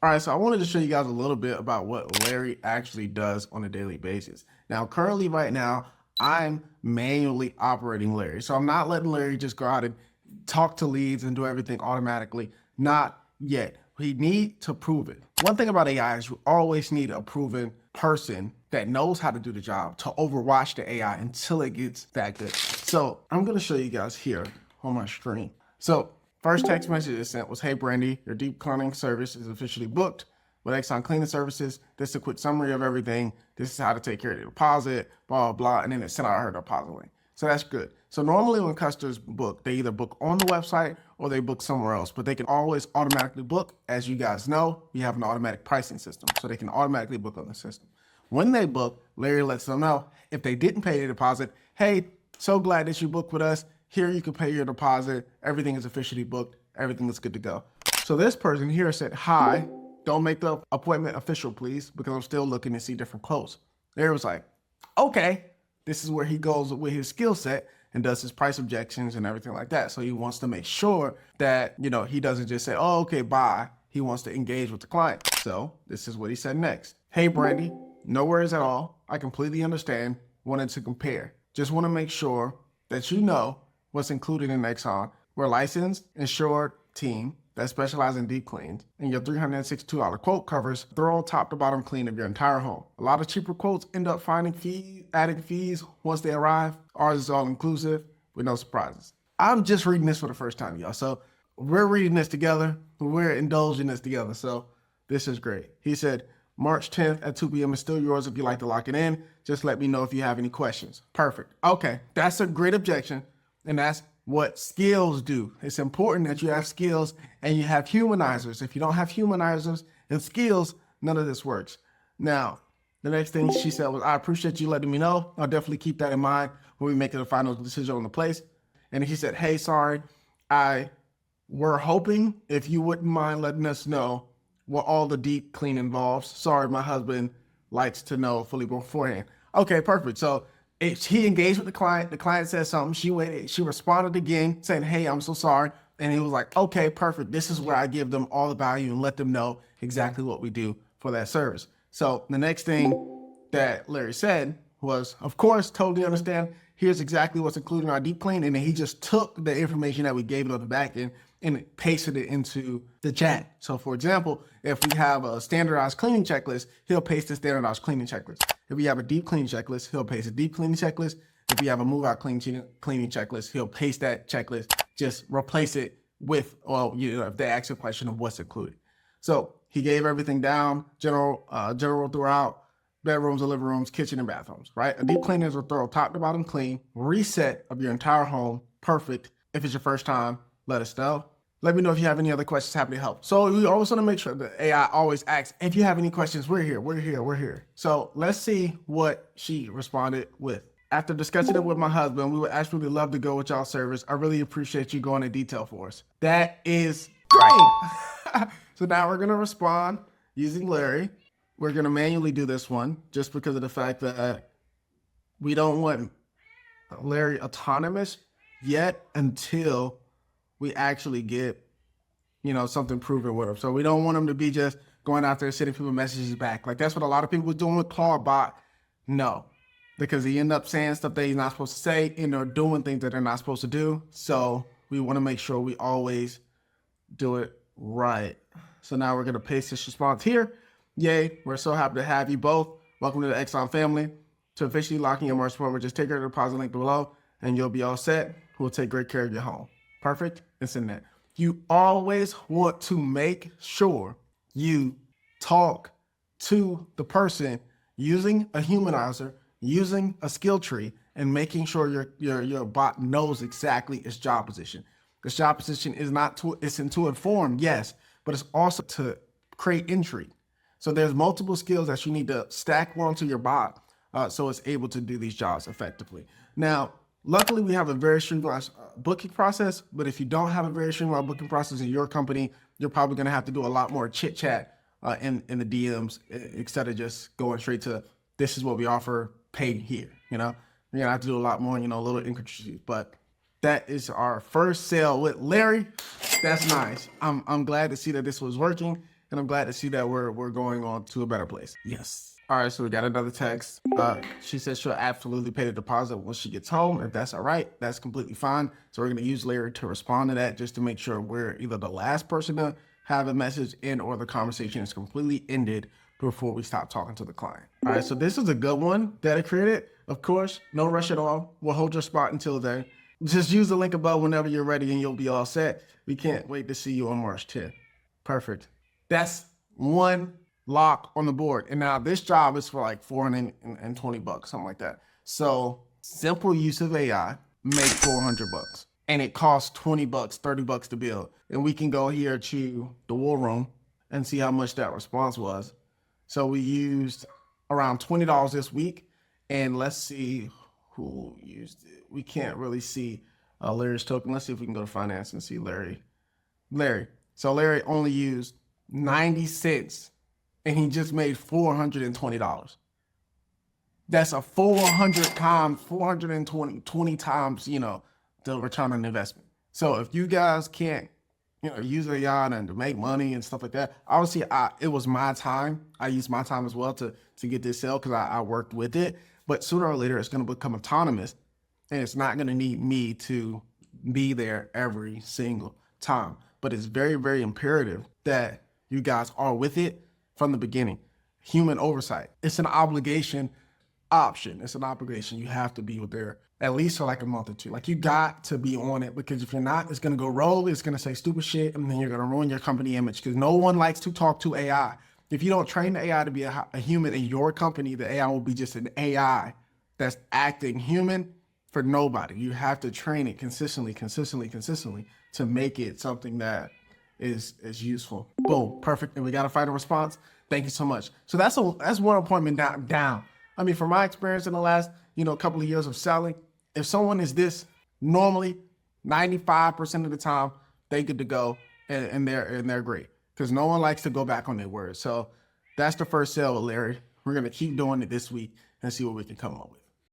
All right, so I wanted to show you guys a little bit about what Larry actually does on a daily basis. Now, currently right now, I'm manually operating Larry. So I'm not letting Larry just go out and talk to leads and do everything automatically. Not yet. We need to prove it. One thing about AI is you always need a proven person that knows how to do the job to overwatch the AI until it gets that good. So I'm going to show you guys here on my screen. So first text message it sent was, "Hey Brandy, your deep cleaning service is officially booked with Exxon Cleaning Services. This is a quick summary of everything. This is how to take care of the deposit, blah, blah," and then it sent out her deposit link. So that's good. So normally when customers book, they either book on the website or they book somewhere else, but they can always automatically book. As you guys know, we have an automatic pricing system, so they can automatically book on the system. When they book, Larry lets them know if they didn't pay the deposit, "Hey, so glad that you booked with us. Here you can pay your deposit. Everything is officially booked. Everything is good to go." So this person here said, "Hi, don't make the appointment official, please, because I'm still looking to see different quotes." Larry was like, "Okay." This is where he goes with his skill set and does his price objections and everything like that. So he wants to make sure that, he doesn't just say, "Oh, okay, bye." He wants to engage with the client. So this is what he said next. "Hey, Brandy, no worries at all. I completely understand. Wanted to compare. Just want to make sure that you know what's included in Exxon. We're a licensed, insured team that specializes in deep cleans, and your $362 quote covers thorough top to bottom clean of your entire home. A lot of cheaper quotes end up adding fees once they arrive. Ours is all inclusive with no surprises." I'm just reading this for the first time, y'all. So we're reading this together. We're indulging this together. So this is great. He said, "March 10th at 2 p.m. is still yours if you'd like to lock it in. Just let me know if you have any questions." Perfect. Okay, that's a great objection. And that's what skills do. It's important that you have skills and you have humanizers. If you don't have humanizers and skills, none of this works. Now, the next thing she said was, "I appreciate you letting me know. I'll definitely keep that in mind when we make a final decision on the place." And he said, "Hey, sorry, we're hoping if you wouldn't mind letting us know what all the deep clean involves. Sorry, my husband likes to know fully beforehand." Okay, perfect. So he engaged with the client. The client said something. She responded again saying, "Hey, I'm so sorry." And he was like, "Okay, perfect. This is where I give them all the value and let them know exactly what we do for that service." So the next thing that Larry said was, "Of course, totally understand. Here's exactly what's included in our deep clean." And then he just took the information that we gave it on the back end and pasted it into the chat. So for example, if we have a standardized cleaning checklist, he'll paste the standardized cleaning checklist. If we have a deep cleaning checklist, he'll paste a deep cleaning checklist. If we have a move out cleaning checklist, he'll paste that checklist, just replace it with, if they ask a question of what's included. So he gave everything down, general throughout bedrooms, living rooms, kitchen, and bathrooms, right? A deep clean is a thorough top to bottom clean, reset of your entire home. Perfect. If it's your first time, let us know. Let me know if you have any other questions. Happy to help. So we always want to make sure that AI always asks, if you have any questions, we're here. So let's see what she responded with. "After discussing it with my husband, we would absolutely love to go with y'all's service. I really appreciate you going in detail for us." That is great. So now we're going to respond using Larry. We're going to manually do this one just because of the fact that we don't want Larry autonomous yet until we actually get, something proven with him. So we don't want him to be just going out there sending people messages back. Like that's what a lot of people were doing with Claude Bot. No, because he ended up saying stuff that he's not supposed to say and they're doing things that they're not supposed to do. So we want to make sure we always do it right. So now we're going to paste this response here. "Yay, we're so happy to have you both. Welcome to the Exxon family. To officially lock in your March appointment, just take your deposit link below and you'll be all set. We'll take great care of your home." Perfect. It's in there. You always want to make sure you talk to the person using a humanizer, using a skill tree, and making sure your bot knows exactly its job position. This job position is it's to inform, yes, but it's also to create intrigue. So there's multiple skills that you need to stack onto your bot so it's able to do these jobs effectively. Now, luckily, we have a very streamlined booking process, but if you don't have a very streamlined booking process in your company, you're probably going to have to do a lot more chit chat in the DMs instead of just going straight to, "This is what we offer, pay here." You're going to have to do a lot more, little intricacies. But that is our first sale with Larry. That's nice. I'm glad to see that this was working. And I'm glad to see that we're going on to a better place. Yes. All right, so we got another text. She says she'll absolutely pay the deposit once she gets home. If that's all right, that's completely fine. So we're going to use Larry to respond to that just to make sure we're either the last person to have a message in or the conversation is completely ended before we stop talking to the client. All right, so this is a good one that I created. Of course, no rush at all. We'll hold your spot until then. Just use the link above whenever you're ready and you'll be all set. We can't wait to see you on March 10th. Perfect. That's one lock on the board. And now this job is for like $420, something like that. So simple use of AI, make $400. And it costs $20, $30 to build. And we can go here to the war room and see how much that response was. So we used around $20 this week. And let's see who used it. We can't really see Larry's token. Let's see if we can go to finance and see Larry. So Larry only used 90 cents and he just made $420. That's a 420 times, the return on investment. So if you guys can't, use AI and to make money and stuff like that, obviously it was my time. I used my time as well to get this sale because I worked with it. But sooner or later, it's going to become autonomous and it's not going to need me to be there every single time. But it's very, very imperative that you guys are with it from the beginning. Human oversight. It's an obligation option. It's an obligation. You have to be there at least for like a month or two. Like you got to be on it because if you're not, it's going to go rogue. It's going to say stupid shit and then you're going to ruin your company image because no one likes to talk to AI. If you don't train the AI to be a human in your company, the AI will be just an AI that's acting human for nobody. You have to train it consistently to make it something that is useful. Boom, perfect. And we got a final response. Thank you so much. So that's one appointment down. I mean, from my experience in the last, couple of years of selling, if someone is this normally 95% of the time, they good to go and they're great because no one likes to go back on their word. So that's the first sale with Larry. We're going to keep doing it this week and see what we can come up with.